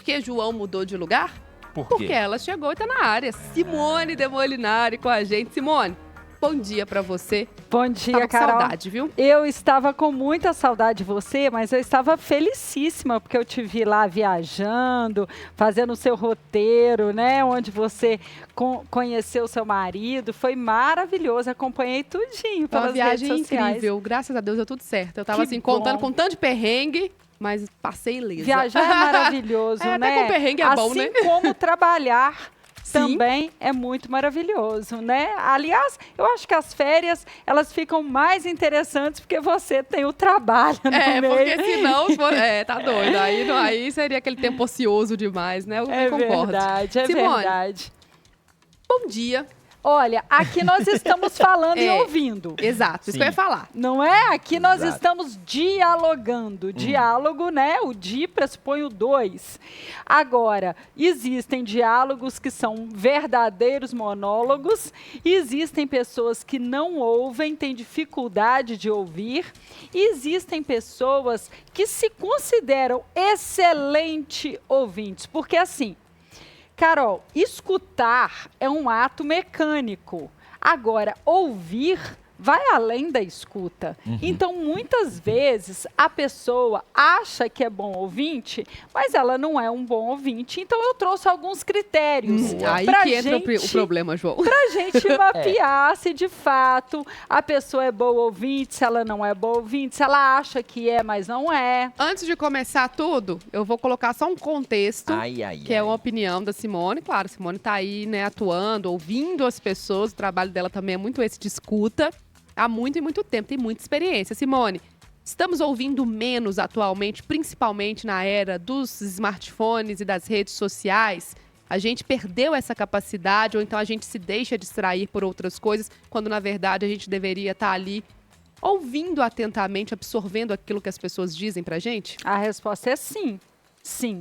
que João mudou de lugar? Por quê? Porque ela chegou e tá na área. Simone de Molinari com a gente. Simone, bom dia pra você. Bom dia, Tava com Carol. saudade, viu? Eu estava com muita saudade de você, mas eu estava felicíssima, porque eu te vi lá viajando, fazendo o seu roteiro, né? Onde você conheceu o seu marido. Foi maravilhoso, acompanhei tudinho Foi uma pelas redes viagem sociais. incrível. Graças a Deus deu tudo certo. Eu tava Que assim, contando bom. com tanto de perrengue, mas passei ilesa. Viajar é maravilhoso, É, né? até com perrengue é bom, assim né? como trabalhar Sim. também é muito maravilhoso, né? Aliás, eu acho que as férias, elas ficam mais interessantes porque você tem o trabalho no meio. Porque senão, tá doido. Aí seria aquele tempo ocioso demais, né? Eu concordo. Verdade, é Simone, verdade. bom dia. Olha, aqui nós estamos falando e ouvindo. Exato, isso que eu ia falar. Não é? Aqui nós Exato. estamos dialogando. Diálogo, né? O di pressupõe o dois. Agora, existem diálogos que são verdadeiros monólogos, e existem pessoas que não ouvem, têm dificuldade de ouvir, e existem pessoas que se consideram excelente ouvintes. Porque assim, Carol, escutar é um ato mecânico. Agora, ouvir vai além da escuta. Então, muitas vezes, a pessoa acha que é bom ouvinte, mas ela não é um bom ouvinte. Então, eu trouxe alguns critérios. Aí pra que entra o gente- problema, João. Pra gente mapear se de fato a pessoa é boa ouvinte, se ela não é boa ouvinte, se ela acha que é, mas não é. Antes de começar tudo, eu vou colocar só um contexto, que é uma opinião da Simone. Claro, a Simone tá aí, né, atuando, ouvindo as pessoas. O trabalho dela também é muito esse de escuta. Há muito e muito tempo, tem muita experiência. Simone, estamos ouvindo menos atualmente, principalmente na era dos smartphones e das redes sociais. A gente perdeu essa capacidade, ou então a gente se deixa distrair por outras coisas, quando na verdade a gente deveria estar ali ouvindo atentamente, absorvendo aquilo que as pessoas dizem pra gente? A resposta é sim. Sim.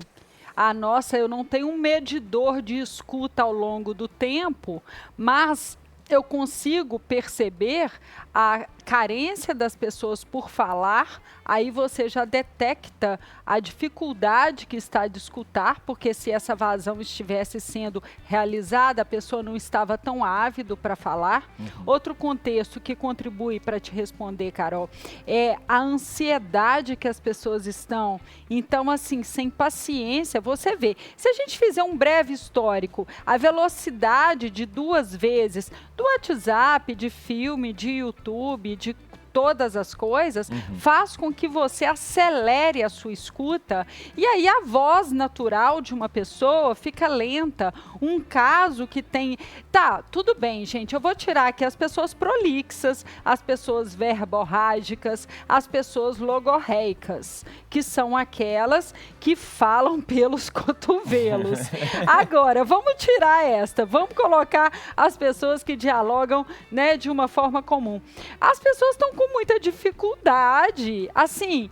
Eu não tenho um medidor de escuta ao longo do tempo, mas eu consigo perceber a carência das pessoas por falar. Aí você já detecta a dificuldade que está de escutar, porque se essa vazão estivesse sendo realizada, a pessoa não estava tão ávido para falar. Outro contexto que contribui para te responder, Carol, é a ansiedade que as pessoas estão. Então, assim, sem paciência, você vê. Se a gente fizer um breve histórico, a velocidade de 2 vezes do WhatsApp, de filme, de YouTube, de todas as coisas, faz com que você acelere a sua escuta, e aí a voz natural de uma pessoa fica lenta. Um caso que tem... Tá, tudo bem, gente, eu vou tirar aqui as pessoas prolixas, as pessoas verborrágicas, as pessoas logorreicas, que são aquelas que falam pelos cotovelos. Agora, vamos tirar vamos colocar as pessoas que dialogam, né, de uma forma comum. As pessoas estão com muita dificuldade. Assim,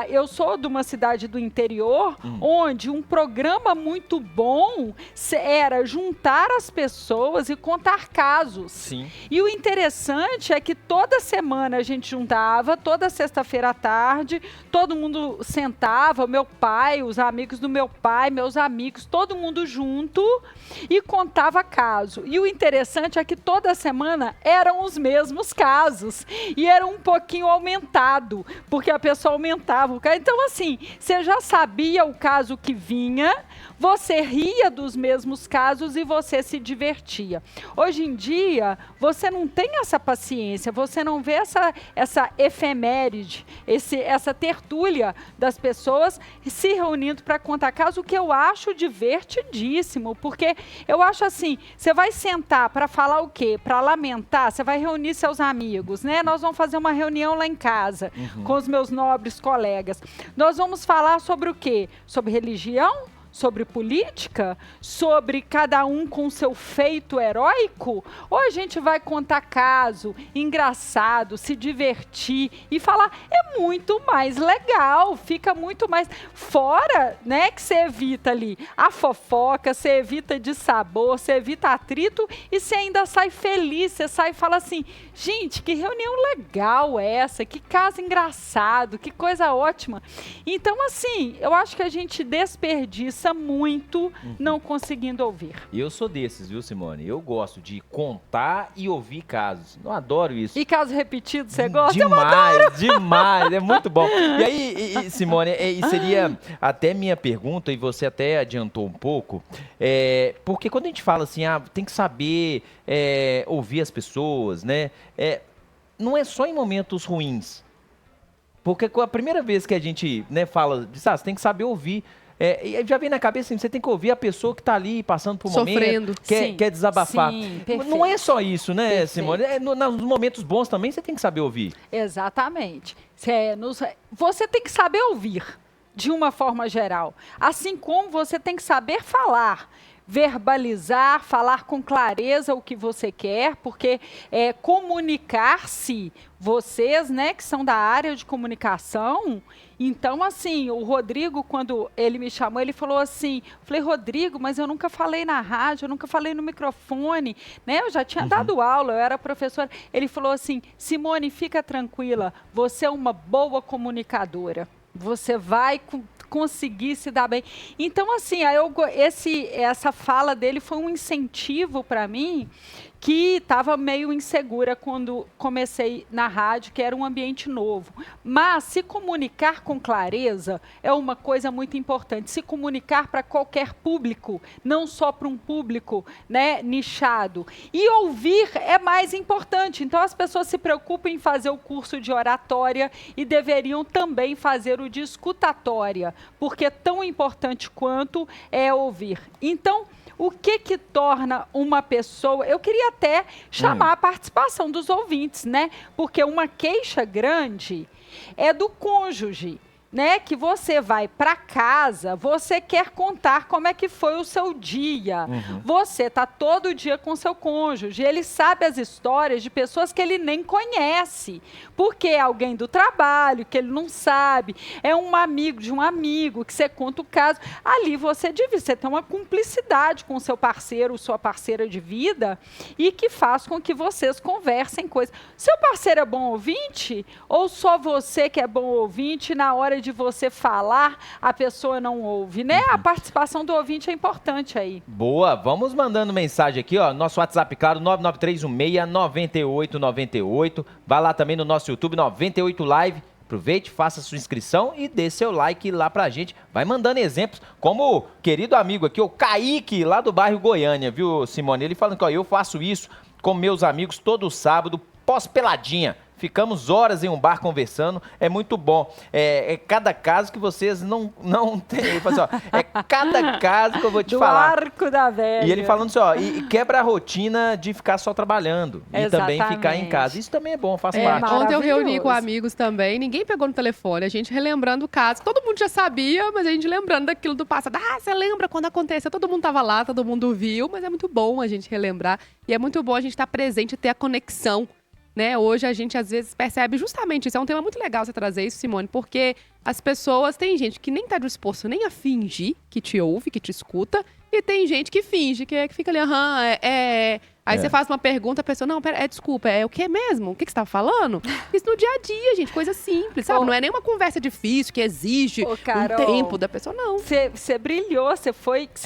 eu sou de uma cidade do interior, onde um programa muito bom era juntar as pessoas e contar casos. Sim. E o interessante é que toda semana a gente juntava, toda sexta-feira à tarde, todo mundo sentava, meu pai, os amigos do meu pai, meus amigos, todo mundo junto, e contava caso. E o interessante é que toda semana eram os mesmos casos. E era um pouquinho aumentado, porque a pessoa aumentava o caso. Então, assim, você já sabia o caso que vinha, você ria dos mesmos casos e você se divertia. Hoje em dia, você não tem essa paciência, você não vê essa efeméride, essa tertúlia das pessoas se reunindo para contar caso, o que eu acho divertidíssimo, porque eu acho assim, você vai sentar para falar o quê? Para lamentar, você vai reunir seus amigos, né? Nós vamos fazer uma reunião lá em casa com os meus nobres colegas. Nós vamos falar sobre o quê? Sobre religião? sobre política? Sobre cada um com seu feito heróico? Ou a gente vai contar caso, engraçado, se divertir e falar, é muito mais legal, fica muito mais... Fora, né, que você evita ali a fofoca, você evita dissabor, você evita atrito e você ainda sai feliz, você sai e fala assim, gente, que reunião legal é essa, que caso engraçado, que coisa ótima. Então, assim, eu acho que a gente desperdiça muito não conseguindo ouvir. E eu sou desses, viu, Simone? Eu gosto de contar e ouvir casos. Eu adoro isso. E caso repetido, você gosta? Demais, demais. É muito bom. E aí, Simone, seria até minha pergunta, e você até adiantou um pouco, porque quando a gente fala assim, tem que saber ouvir as pessoas, né? Não é só em momentos ruins. Porque a primeira vez que a gente, né, fala, você tem que saber ouvir. E já vem na cabeça assim, você tem que ouvir a pessoa que está ali passando por um momento, quer desabafar. Sim, não é só isso, né, perfeito. Simone? Nos momentos bons também você tem que saber ouvir. Exatamente. Você tem que saber ouvir, de uma forma geral. Assim como você tem que saber falar. Verbalizar, falar com clareza o que você quer, porque comunicar-se, vocês, né, que são da área de comunicação, então, assim, o Rodrigo, quando ele me chamou, ele falou assim, falei, Rodrigo, mas eu nunca falei na rádio, eu nunca falei no microfone, né, eu já tinha dado aula, eu era professora, ele falou assim, Simone, fica tranquila, você é uma boa comunicadora, você vai conseguir se dar bem. Então, assim, essa fala dele foi um incentivo para mim, que estava meio insegura quando comecei na rádio, que era um ambiente novo. Mas se comunicar com clareza é uma coisa muito importante. Se comunicar para qualquer público, não só para um público, né, nichado. E ouvir é mais importante. Então as pessoas se preocupam em fazer o curso de oratória e deveriam também fazer o de escutatória, porque tão importante quanto é ouvir. Então, o que torna uma pessoa... Eu queria até chamar a participação dos ouvintes, né? Porque uma queixa grande é do cônjuge, né? Que você vai para casa, você quer contar como é que foi o seu dia. Você está todo dia com seu cônjuge, ele sabe as histórias de pessoas que ele nem conhece, porque é alguém do trabalho, que ele não sabe, é um amigo de um amigo, que você conta o caso. Ali você tem uma cumplicidade com o seu parceiro, sua parceira de vida, e que faz com que vocês conversem coisas. Seu parceiro é bom ouvinte? Ou só você que é bom ouvinte na hora de você falar, a pessoa não ouve, né? A participação do ouvinte é importante aí. Boa, vamos mandando mensagem aqui, ó, nosso WhatsApp, claro, 993169898. Vai lá também no nosso YouTube, 98 Live. Aproveite, faça sua inscrição e dê seu like lá pra gente. Vai mandando exemplos, como o querido amigo aqui, o Kaique, lá do bairro Goiânia, viu, Simone? Ele falando que, ó, eu faço isso com meus amigos todo sábado, pós-peladinha. Ficamos horas em um bar conversando, é muito bom. É cada caso que vocês não têm. Assim, ó, é cada caso que eu vou te falar. Do arco da velha. E ele falando assim, ó, e quebra a rotina de ficar só trabalhando. Exatamente. E também ficar em casa. Isso também é bom, faz parte. Ontem eu reuni com amigos também, ninguém pegou no telefone, a gente relembrando o caso. Todo mundo já sabia, mas a gente lembrando daquilo do passado. Você lembra quando aconteceu? Todo mundo tava lá, todo mundo viu, mas é muito bom a gente relembrar. E é muito bom a gente estar presente e ter a conexão. Né? Hoje a gente às vezes percebe justamente isso. É um tema muito legal você trazer isso, Simone, porque as pessoas, tem gente que nem tá disposto nem a fingir que te ouve, que te escuta, e tem gente que finge, que fica ali, Aí você faz uma pergunta, a pessoa, não, pera, desculpa, é o que mesmo? O que você tá falando? Isso no dia a dia, gente, coisa simples, sabe? Não é nenhuma conversa difícil, que exige Carol, um tempo da pessoa, não. Você brilhou, você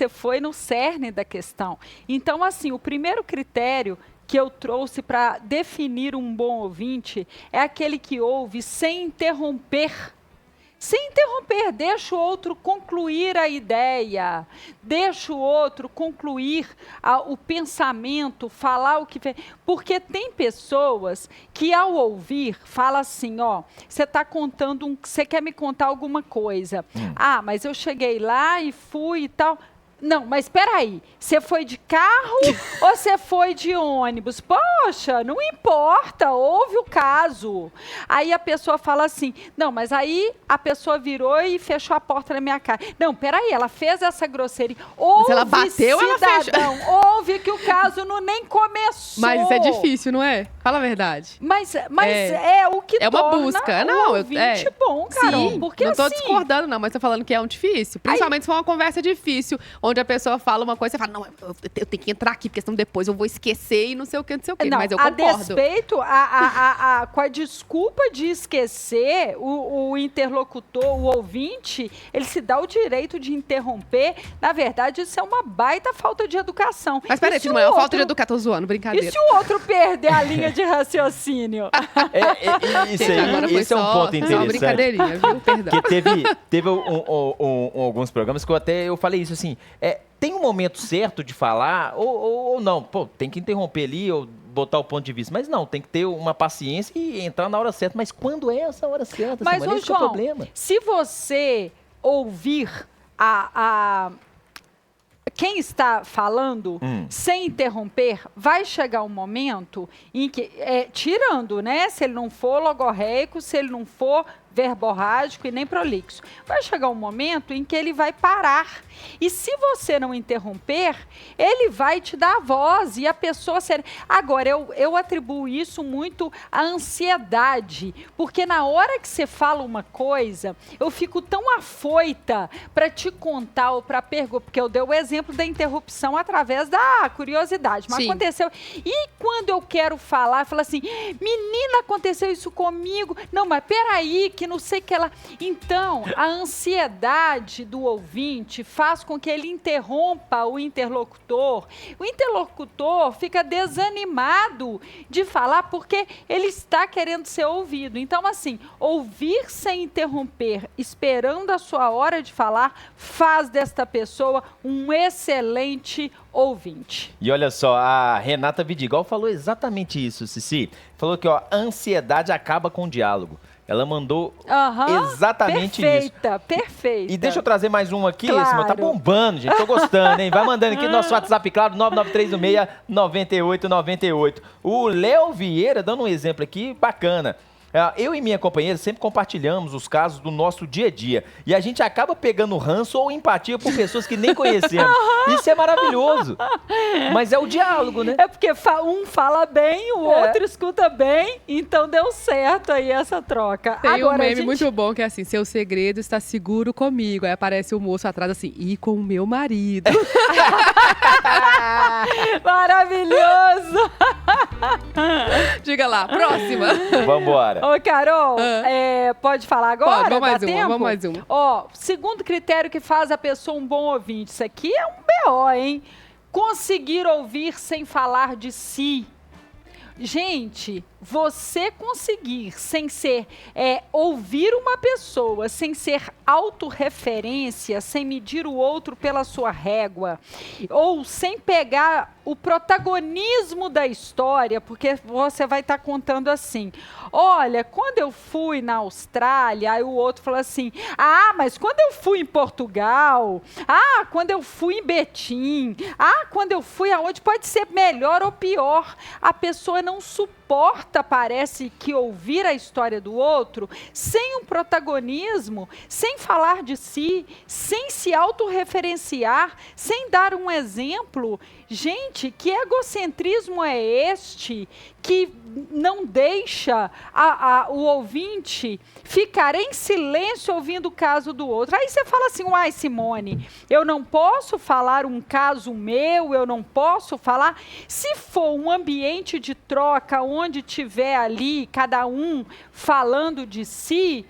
foi no cerne da questão. Então, assim, o primeiro critério que eu trouxe para definir um bom ouvinte é aquele que ouve sem interromper. Sem interromper, deixa o outro concluir a ideia, deixa o outro concluir o pensamento, falar o que fez. Porque tem pessoas que ao ouvir, fala assim, ó, você está contando, você quer me contar alguma coisa. Mas eu cheguei lá e fui e tal. Não, mas espera aí. Você foi de carro ou você foi de ônibus? Poxa, não importa, houve o caso. Aí a pessoa fala assim, não, mas aí a pessoa virou e fechou a porta na minha cara. Não, peraí, ela fez essa grosseria. Mas ela bateu, ela fechou. Houve que o caso nem começou. Mas isso é difícil, não é? Fala a verdade. Mas é o que é uma busca. Não, bom, Carol. Sim, porque não tô assim, discordando, não, mas tô falando que é um difícil. Principalmente se for uma conversa difícil, onde a pessoa fala uma coisa e você fala, não, eu tenho que entrar aqui, porque senão depois eu vou esquecer e não sei o que, não sei o que. Não, mas eu concordo. A despeito, com a desculpa de esquecer, o interlocutor, o ouvinte, ele se dá o direito de interromper. Na verdade, isso é uma baita falta de educação. Mas peraí, não é uma falta de educação, tô zoando, brincadeira. E se o outro perder a linha de raciocínio? Esse é um ponto interessante. Uma brincadeirinha, viu? Perdão. Que teve alguns programas que eu falei isso assim, tem um momento certo de falar ou não? Pô, tem que interromper ali ou botar o ponto de vista. Mas não, tem que ter uma paciência e entrar na hora certa. Mas quando é essa hora certa? Mas, esse João, é o problema. Se você ouvir quem está falando sem interromper, vai chegar um momento em que, tirando, né? Se ele não for logorreico, se ele não for verborrágico e nem prolixo, vai chegar um momento em que ele vai parar. E se você não interromper, ele vai te dar a voz e a pessoa... Agora, eu atribuo isso muito à ansiedade, porque na hora que você fala uma coisa, eu fico tão afoita para te contar ou para perguntar, porque eu dei o exemplo da interrupção através da curiosidade, mas Sim. aconteceu. E quando eu quero falar, eu falo assim, menina, aconteceu isso comigo. Não, mas peraí, que não sei que ela... Então, a ansiedade do ouvinte faz com que ele interrompa o interlocutor. O interlocutor fica desanimado de falar porque ele está querendo ser ouvido. Então, assim, ouvir sem interromper, esperando a sua hora de falar, faz desta pessoa um excelente ouvinte. E olha só, a Renata Vidigal falou exatamente isso, Cici. Falou que a ansiedade acaba com o diálogo. Ela mandou exatamente isso. Perfeita. E deixa eu trazer mais um aqui, claro. Simone, tá bombando, gente, tô gostando, hein? Vai mandando aqui no nosso WhatsApp, claro, 99316-9898. O Léo Vieira, dando um exemplo aqui, bacana. Eu e minha companheira sempre compartilhamos os casos do nosso dia a dia. E a gente acaba pegando ranço ou empatia por pessoas que nem conhecemos. Isso é maravilhoso. Mas é o diálogo, né? É porque um fala bem, o outro escuta bem, então deu certo aí essa troca. Tem um meme muito bom que é assim, seu segredo está seguro comigo. Aí aparece o moço atrás assim, e com o meu marido. Maravilhoso! Diga lá, próxima. Vambora. Ô, Carol, pode falar agora? Pode, vamos Dá mais uma. Ó, segundo critério que faz a pessoa um bom ouvinte, isso aqui é um BO, hein? Conseguir ouvir sem falar de si. Gente, você conseguir, sem ser ouvir uma pessoa, sem ser autorreferência, sem medir o outro pela sua régua, ou sem pegar o protagonismo da história, porque você vai estar contando assim, olha, quando eu fui na Austrália, aí o outro fala assim, mas quando eu fui em Portugal, quando eu fui em Betim, quando eu fui aonde, pode ser melhor ou pior, a pessoa não suporta, parece que ouvir a história do outro sem um protagonismo, sem falar de si, sem se autorreferenciar, sem dar um exemplo. Gente, que egocentrismo é este que não deixa o ouvinte ficar em silêncio ouvindo o caso do outro? Aí você fala assim, Simone, eu não posso falar um caso meu, eu não posso falar. Se for um ambiente de troca, onde tiver ali cada um falando de si,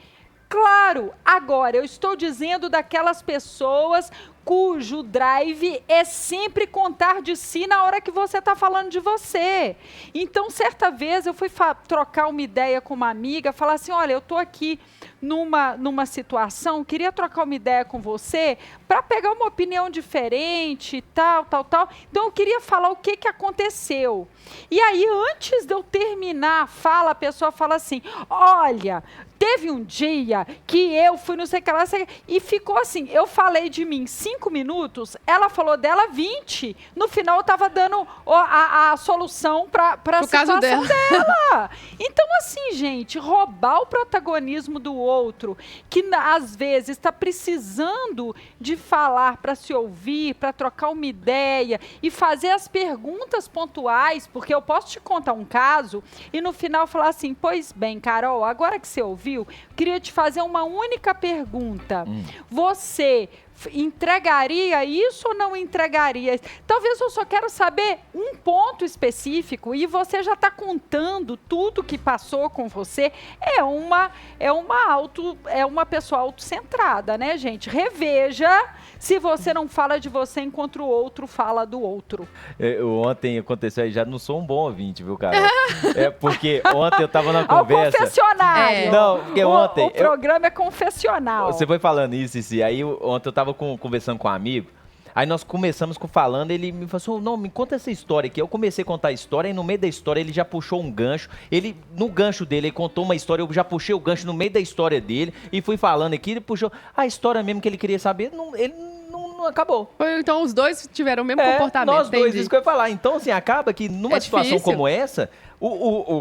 claro, agora eu estou dizendo daquelas pessoas cujo drive é sempre contar de si na hora que você está falando de você. Então, certa vez, eu fui trocar uma ideia com uma amiga, falar assim, olha, eu estou aqui numa situação, queria trocar uma ideia com você para pegar uma opinião diferente, tal. Então, eu queria falar o que aconteceu. E aí, antes de eu terminar a fala, a pessoa fala assim, olha, teve um dia que eu fui não sei o que lá, e ficou assim, eu falei de mim 5 minutos, ela falou dela 20, no final eu tava dando a solução para a situação dela. Então assim, gente, roubar o protagonismo do outro, que às vezes está precisando de falar para se ouvir, para trocar uma ideia e fazer as perguntas pontuais, porque eu posso te contar um caso e no final falar assim, pois bem, Carol, agora que você ouviu, queria te fazer uma única pergunta. Você entregaria isso ou não entregaria? Talvez eu só quero saber um ponto específico e você já está contando tudo que passou com você. É uma pessoa autocentrada, né, gente? Reveja se você não fala de você enquanto o outro fala do outro. Ontem aconteceu aí, já não sou um bom ouvinte, viu, Carol? Porque ontem eu estava na conversa... Ao confessionário. Não, porque ontem... O programa é confessional. Você foi falando isso, aí ontem eu estava conversando com um amigo, aí nós começamos falando, ele me falou assim, não, me conta essa história aqui. Eu comecei a contar a história e no meio da história ele já puxou um gancho, no gancho dele, ele contou uma história, eu já puxei o gancho no meio da história dele e fui falando aqui, ele puxou a história mesmo que ele queria saber, ele não acabou. Então os dois tiveram o mesmo comportamento. Nós dois, isso que eu ia falar. Então, assim, acaba que numa situação como essa,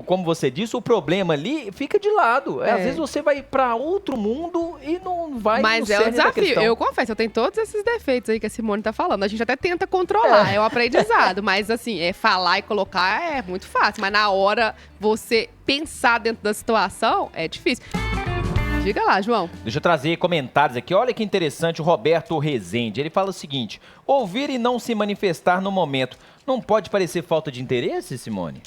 como você disse, o problema ali fica de lado. Às vezes você vai para outro mundo e não vai... Mas é um desafio. Eu confesso, eu tenho todos esses defeitos aí que a Simone tá falando. A gente até tenta controlar, é um aprendizado. Mas, assim, falar e colocar é muito fácil. Mas na hora, você pensar dentro da situação, é difícil. Diga lá, João. Deixa eu trazer comentários aqui. Olha que interessante, o Roberto Rezende. Ele fala o seguinte, ouvir e não se manifestar no momento não pode parecer falta de interesse, Simone?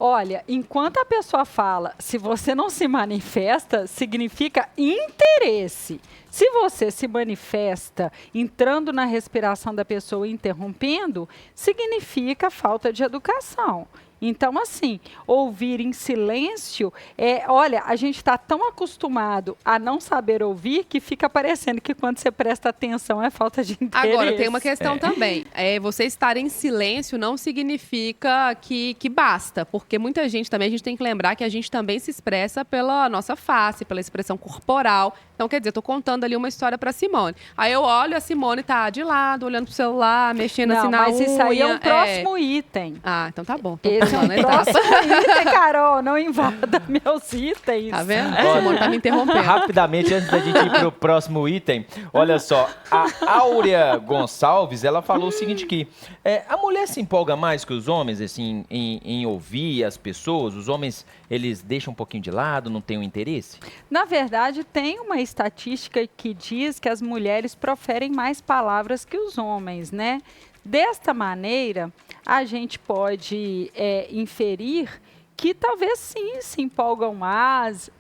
Olha, enquanto a pessoa fala, se você não se manifesta, significa interesse. Se você se manifesta entrando na respiração da pessoa e interrompendo, significa falta de educação. Então, assim, ouvir em silêncio, olha, a gente está tão acostumado a não saber ouvir que fica parecendo que quando você presta atenção é falta de interesse. Agora, tem uma questão também. Você estar em silêncio não significa que basta, porque muita gente também, a gente tem que lembrar que a gente também se expressa pela nossa face, pela expressão corporal. Então, quer dizer, eu tô contando ali uma história pra Simone. Aí eu olho, a Simone tá de lado, olhando pro celular, mexendo assim na unha. Mas isso aí é um próximo item. Ah, então tá bom. Esse é um próximo item, Carol. Não invada meus itens. Tá vendo? A Simone tá me interrompendo. Rapidamente, antes da gente ir pro próximo item, olha só, a Áurea Gonçalves, ela falou o seguinte que a mulher se empolga mais que os homens, assim, em ouvir as pessoas? Os homens, eles deixam um pouquinho de lado, não têm o interesse? Na verdade, tem uma estatística que diz que as mulheres proferem mais palavras que os homens, né? Desta maneira, a gente pode inferir que talvez sim se empolgam mais,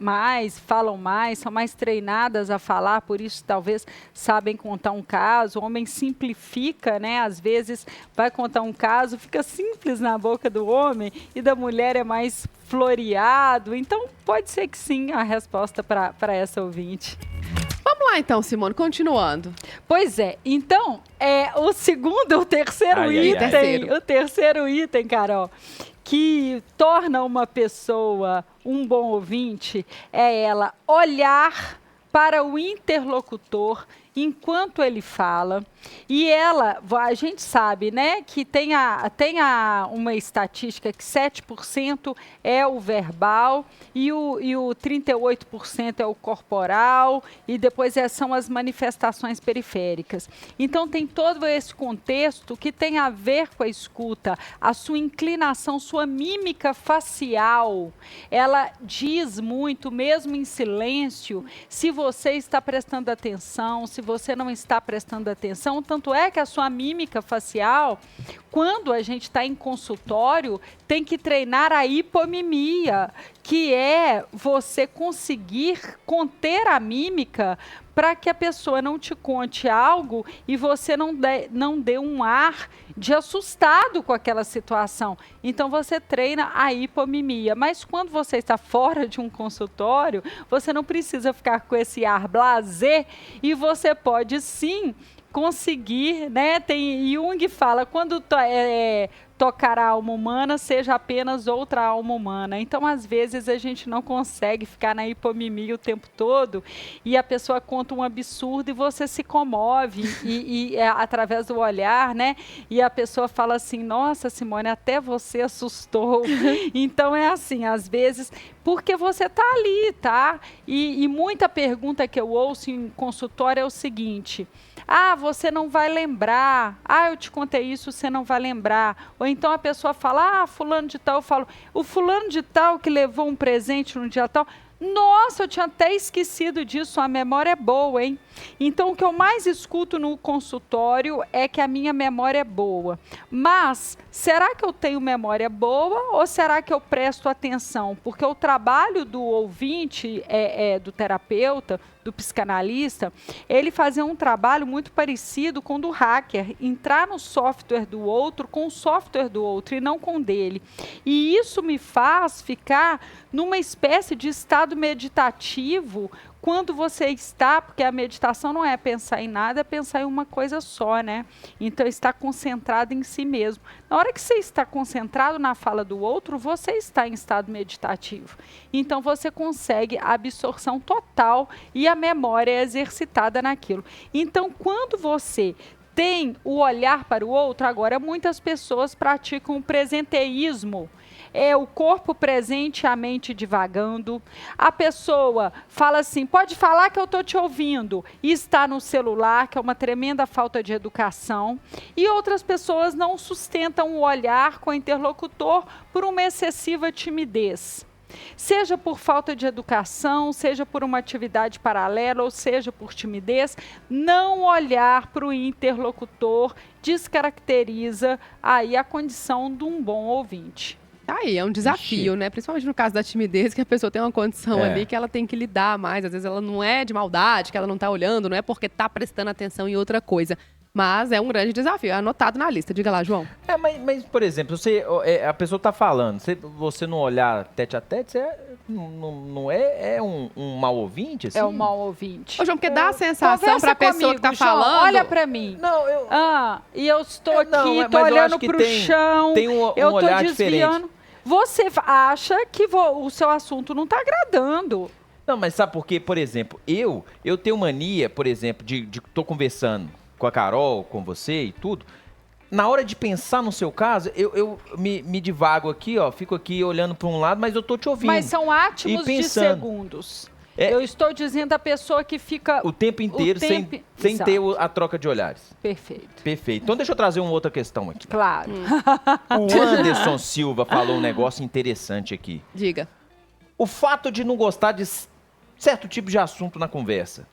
falam mais, são mais treinadas a falar, por isso talvez sabem contar um caso. O homem simplifica, né? Às vezes vai contar um caso, fica simples na boca do homem e da mulher é mais floreado. Então pode ser que sim a resposta para essa ouvinte. Vamos lá então, Simone, continuando. Pois é, então, o terceiro item, o terceiro item, Carol, que torna uma pessoa um bom ouvinte é ela olhar para o interlocutor enquanto ele fala. E a gente sabe, né, que tem uma estatística que 7% é o verbal e o 38% é o corporal e depois são as manifestações periféricas. Então tem todo esse contexto que tem a ver com a escuta, a sua inclinação, sua mímica facial. Ela diz muito, mesmo em silêncio, se você está prestando atenção, se você não está prestando atenção. Tanto é que a sua mímica facial, quando a gente está em consultório, tem que treinar a hipomimia, que é você conseguir conter a mímica para que a pessoa não te conte algo e você não dê um ar de assustado com aquela situação. Então, você treina a hipomimia. Mas quando você está fora de um consultório, você não precisa ficar com esse ar blasé e você pode, sim, conseguir, né? Jung fala, quando tocar a alma humana seja apenas outra alma humana. Então, às vezes, a gente não consegue ficar na hipomimia o tempo todo e a pessoa conta um absurdo e você se comove através do olhar, né? E a pessoa fala assim, nossa, Simone, até você assustou. Então, é assim, às vezes, porque você está ali, tá? E muita pergunta que eu ouço em consultório é o seguinte... Ah, você não vai lembrar. Ah, eu te contei isso, você não vai lembrar. Ou então a pessoa fala, ah, fulano de tal. Eu falo, o fulano de tal que levou um presente no dia tal. Nossa, eu tinha até esquecido disso, a memória é boa, hein? Então, o que eu mais escuto no consultório é que a minha memória é boa. Mas, será que eu tenho memória boa ou será que eu presto atenção? Porque o trabalho do ouvinte, do terapeuta, do psicanalista, ele fazia um trabalho muito parecido com o do hacker, entrar no software do outro com o software do outro e não com o dele. E isso me faz ficar numa espécie de estado meditativo quando você está, porque a meditação não é pensar em nada, é pensar em uma coisa só, né? Então, está concentrado em si mesmo. Na hora que você está concentrado na fala do outro, você está em estado meditativo. Então, você consegue a absorção total e a memória é exercitada naquilo. Então, quando você tem o olhar para o outro, agora muitas pessoas praticam o presenteísmo. É o corpo presente e a mente divagando. A pessoa fala assim, pode falar que eu estou te ouvindo, e está no celular, que é uma tremenda falta de educação. E outras pessoas não sustentam o olhar com o interlocutor por uma excessiva timidez. Seja por falta de educação, seja por uma atividade paralela, ou seja por timidez, não olhar para o interlocutor descaracteriza aí a condição de um bom ouvinte. Aí, é um desafio, né? Principalmente no caso da timidez, que a pessoa tem uma condição ali que ela tem que lidar mais. Às vezes ela não é de maldade, que ela não tá olhando, não é porque tá prestando atenção em outra coisa. Mas é um grande desafio, é anotado na lista. Diga lá, João. Mas por exemplo, a pessoa tá falando, você não olhar tete a tete, você não é um mau ouvinte, assim? É um mau ouvinte. Ô, João, porque dá a sensação pra pessoa comigo, que tá João, falando... olha pra mim. Não, eu... e eu estou aqui, tô olhando pro chão. Tem um eu tô olhar desviando. diferente. Você acha que o seu assunto não tá agradando. Não, mas sabe por quê? Por exemplo, eu tenho mania, por exemplo, de tô conversando com a Carol, com você e tudo. Na hora de pensar no seu caso, eu me divago aqui, ó, fico aqui olhando para um lado, mas eu tô te ouvindo. Mas são átomos de segundos. Eu estou dizendo a pessoa que fica... O tempo inteiro sem ter a troca de olhares. Perfeito. Perfeito. Então deixa eu trazer uma outra questão aqui. Claro. O Anderson Silva falou um negócio interessante aqui. Diga. O fato de não gostar de certo tipo de assunto na conversa.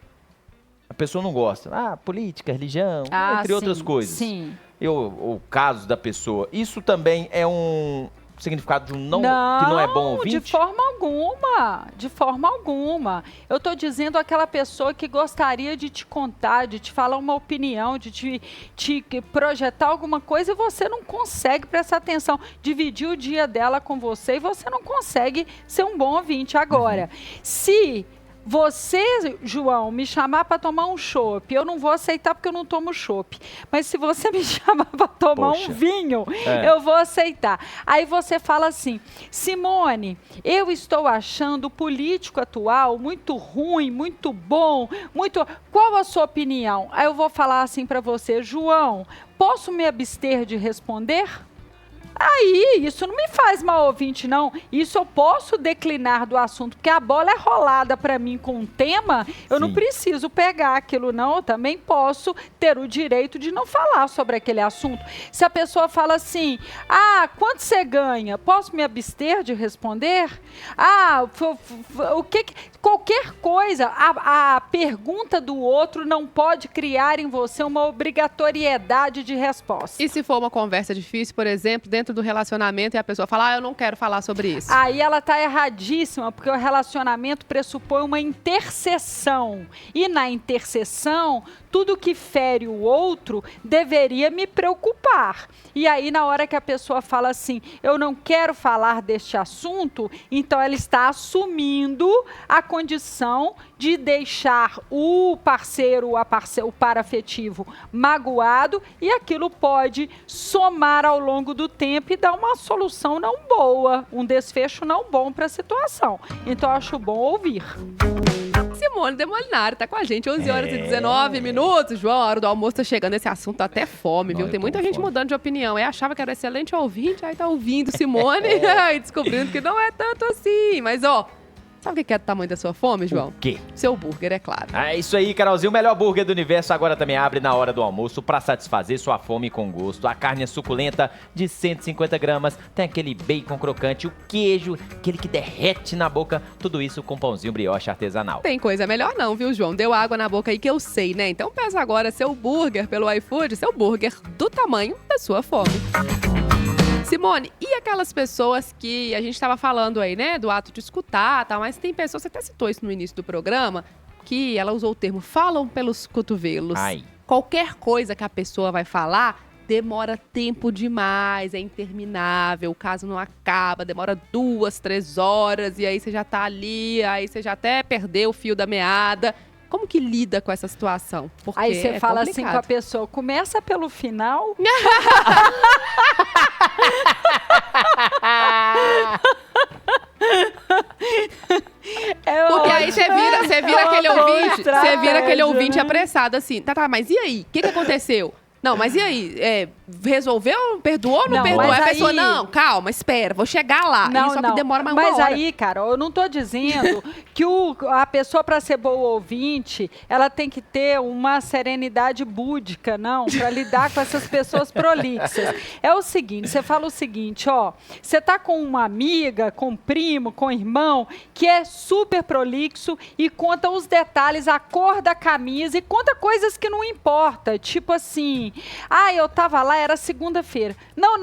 A pessoa não gosta. Política, religião, entre outras coisas. Sim. Ou casos da pessoa. Isso também é um significado de que não é bom ouvinte? De forma alguma. De forma alguma. Eu estou dizendo aquela pessoa que gostaria de te contar, de te falar uma opinião, de te projetar alguma coisa e você não consegue prestar atenção. Dividir o dia dela com você e você não consegue ser um bom ouvinte. Agora, se você, João, me chamar para tomar um chopp, eu não vou aceitar porque eu não tomo chopp. Mas se você me chamar para tomar um vinho, eu vou aceitar. Aí você fala assim, Simone, eu estou achando o político atual muito ruim, muito bom, muito... Qual a sua opinião? Aí eu vou falar assim para você, João, posso me abster de responder? Aí, isso não me faz mal ouvinte, não. Isso eu posso declinar do assunto, porque a bola é rolada para mim com um tema, eu não preciso pegar aquilo, não. Eu também posso ter o direito de não falar sobre aquele assunto. Se a pessoa fala assim, quanto você ganha? Posso me abster de responder? Qualquer coisa, a pergunta do outro não pode criar em você uma obrigatoriedade de resposta. E se for uma conversa difícil, por exemplo, dentro do relacionamento e a pessoa fala, eu não quero falar sobre isso. Aí ela está erradíssima, porque o relacionamento pressupõe uma interseção. E na interseção, tudo que fere o outro deveria me preocupar. E aí, na hora que a pessoa fala assim, eu não quero falar deste assunto, então ela está assumindo a condição de deixar o parceiro, o par afetivo magoado, e aquilo pode somar ao longo do tempo e dar uma solução não boa, um desfecho não bom para a situação. Então, eu acho bom ouvir. Simone de Molinari tá com a gente, 11 horas e 19 minutos. João, a hora do almoço tá chegando, esse assunto tá até fome, viu? Tem muita gente mudando de opinião. Eu achava que era excelente ouvinte, aí tá ouvindo Simone e descobrindo que não é tanto assim. Mas, ó, sabe o que é o tamanho da sua fome, João? O quê? Seu burger, é claro. É isso aí, Carolzinha. O melhor burger do universo agora também abre na hora do almoço pra satisfazer sua fome com gosto. A carne é suculenta de 150 gramas, tem aquele bacon crocante, o queijo, aquele que derrete na boca, tudo isso com pãozinho brioche artesanal. Tem coisa melhor não, viu, João? Deu água na boca aí que eu sei, né? Então peça agora seu burger pelo iFood, seu burger do tamanho da sua fome. Simone, e aquelas pessoas que a gente estava falando aí, né, do ato de escutar, tá? Mas tem pessoas, você até citou isso no início do programa, que ela usou o termo falam pelos cotovelos. Ai. Qualquer coisa que a pessoa vai falar demora tempo demais, é interminável, o caso não acaba, demora 2, 3 horas, e aí você já tá ali, aí você já até perdeu o fio da meada. Como que lida com essa situação? Porque aí você fala complicado. assim com a pessoa, começa pelo final. Porque aí você vira aquele ouvinte apressado assim. Tá, mas e aí? O que aconteceu? Não, mas e aí? Resolveu? Perdoou ou não perdoou? Aí a pessoa, não, calma, espera, vou chegar lá. Não, só que demora mais uma hora. Mas aí, Carol, eu não tô dizendo que a pessoa, para ser boa ouvinte, ela tem que ter uma serenidade búdica, não, para lidar com essas pessoas prolixas. É o seguinte, você fala o seguinte, ó, você tá com uma amiga, com um primo, com um irmão, que é super prolixo e conta os detalhes, a cor da camisa e conta coisas que não importa, tipo assim, eu tava lá, era segunda-feira. Não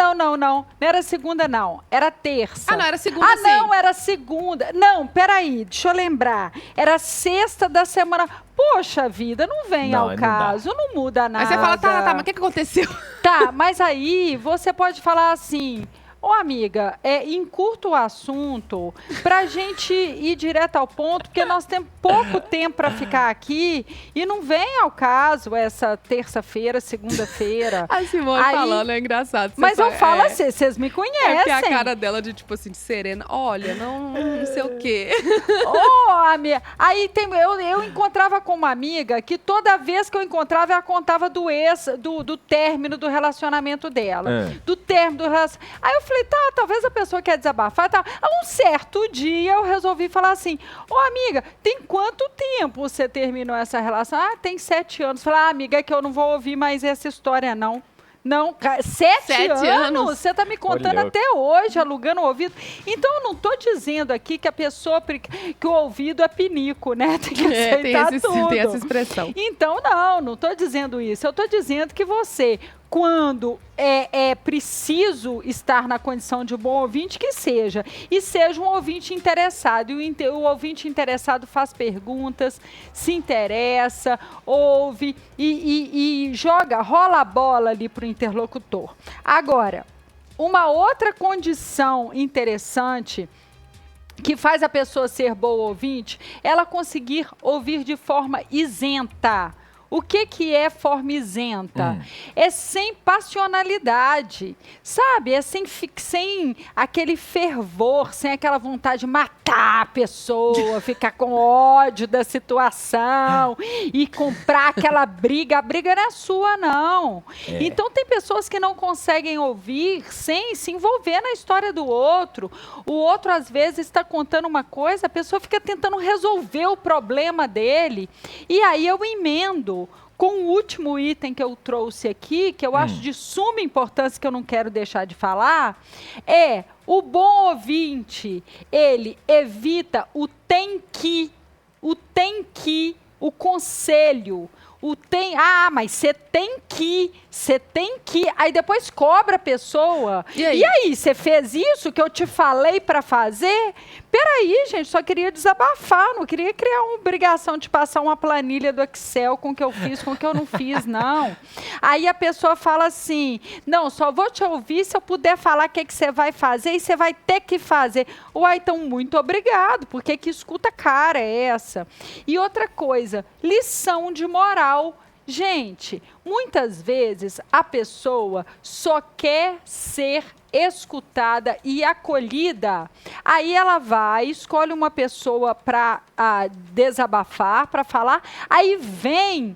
era segunda, não. Era terça. Não, era segunda, sim. Não, era segunda. Não, peraí, deixa eu lembrar. Era sexta da semana. Poxa vida, não vem ao caso, não muda nada. Aí você fala, tá, mas o que aconteceu? Tá, mas aí você pode falar assim... Ô, amiga, encurta o assunto pra gente ir direto ao ponto, porque nós temos pouco tempo para ficar aqui e não vem ao caso essa terça-feira, segunda-feira. A Simone falando é engraçado. Mas eu falo assim, vocês me conhecem. É que a cara dela de tipo assim, de serena. Olha, não sei o quê. Amiga. Aí eu encontrava com uma amiga que toda vez que eu encontrava, ela contava do término do relacionamento dela. Do término do relacionamento. Aí eu falei, talvez a pessoa quer desabafar. Tá. Um certo dia eu resolvi falar assim, amiga, tem quanto tempo você terminou essa relação? Tem 7 anos. Falei, amiga, é que eu não vou ouvir mais essa história, não. Não, 7 anos? Você está me contando até hoje, alugando o ouvido. Então, eu não estou dizendo aqui que a pessoa, que o ouvido é pinico, né? Tem que aceitar tudo. Tem essa expressão. Então, não estou dizendo isso. Eu estou dizendo que você, quando é preciso estar na condição de um bom ouvinte, que seja. E seja um ouvinte interessado. E o ouvinte interessado faz perguntas, se interessa, ouve e rola a bola ali para o interlocutor. Agora, uma outra condição interessante que faz a pessoa ser boa ouvinte, ela conseguir ouvir de forma isenta. O que é forma isenta? É sem passionalidade, sabe? É sem aquele fervor, sem aquela vontade de matar a pessoa, ficar com ódio da situação e comprar aquela briga. A briga não é sua, não. Então, tem pessoas que não conseguem ouvir sem se envolver na história do outro. O outro, às vezes, está contando uma coisa, a pessoa fica tentando resolver o problema dele. E aí eu emendo com o último item que eu trouxe aqui, que eu acho de suma importância, que eu não quero deixar de falar, o bom ouvinte, ele evita o tem que, o conselho, mas você tem que, aí depois cobra a pessoa. E aí, você fez isso que eu te falei para fazer? Peraí, gente, só queria desabafar, não queria criar uma obrigação de passar uma planilha do Excel com o que eu fiz, com o que eu não fiz, não. Aí a pessoa fala assim, não, só vou te ouvir se eu puder falar o que você vai fazer e você vai ter que fazer. Uai, então, muito obrigado, porque que escuta cara é essa? E outra coisa, lição de moral. Gente, muitas vezes a pessoa só quer ser escutada e acolhida. Aí ela vai, escolhe uma pessoa para desabafar, para falar, aí vem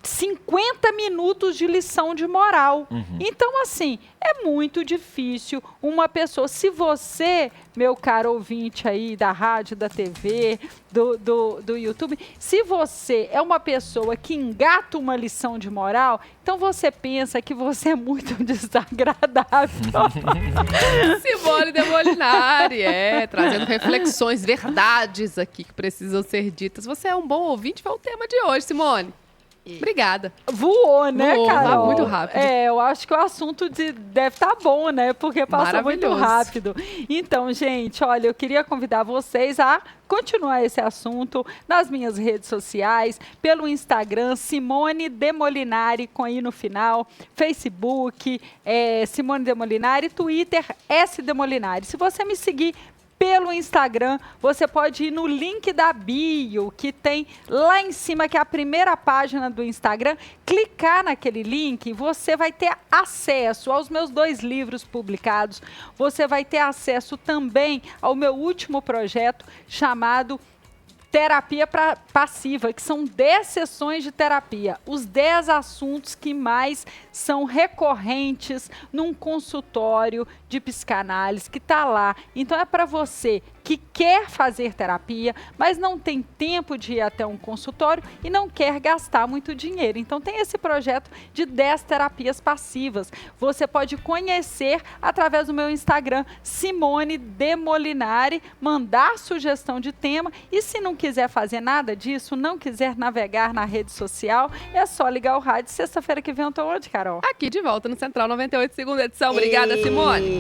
50 minutos de lição de moral. Então, assim, é muito difícil uma pessoa... Se você, meu caro ouvinte aí da rádio, da TV, do YouTube, se você é uma pessoa que engata uma lição de moral, então você pensa que você é muito desagradável. Simone de Molinari, trazendo reflexões, verdades aqui que precisam ser ditas. Você é um bom ouvinte, foi o tema de hoje, Simone. Obrigada. Voou, né, Carol? Muito rápido. Eu acho que o assunto deve estar bom, né? Porque passou muito rápido. Então, gente, olha, eu queria convidar vocês a continuar esse assunto nas minhas redes sociais, pelo Instagram, Simone de Molinari, com I no final, Facebook, Simone de Molinari, Twitter, S de Molinari. Se você me seguir pelo Instagram, você pode ir no link da bio, que tem lá em cima, que é a primeira página do Instagram, clicar naquele link e você vai ter acesso aos meus 2 livros publicados, você vai ter acesso também ao meu último projeto chamado Terapia Passiva, que são 10 sessões de terapia, os 10 assuntos que mais são recorrentes num consultório de psicanálise que está lá. Então é para você que quer fazer terapia, mas não tem tempo de ir até um consultório e não quer gastar muito dinheiro. Então tem esse projeto de 10 terapias passivas. Você pode conhecer através do meu Instagram, Simone de Molinari, mandar sugestão de tema e se não quiser fazer nada disso, não quiser navegar na rede social, é só ligar o rádio. Sexta-feira que vem eu tô onde, Carol? Aqui de volta no Central 98, segunda edição. Obrigada, Simone.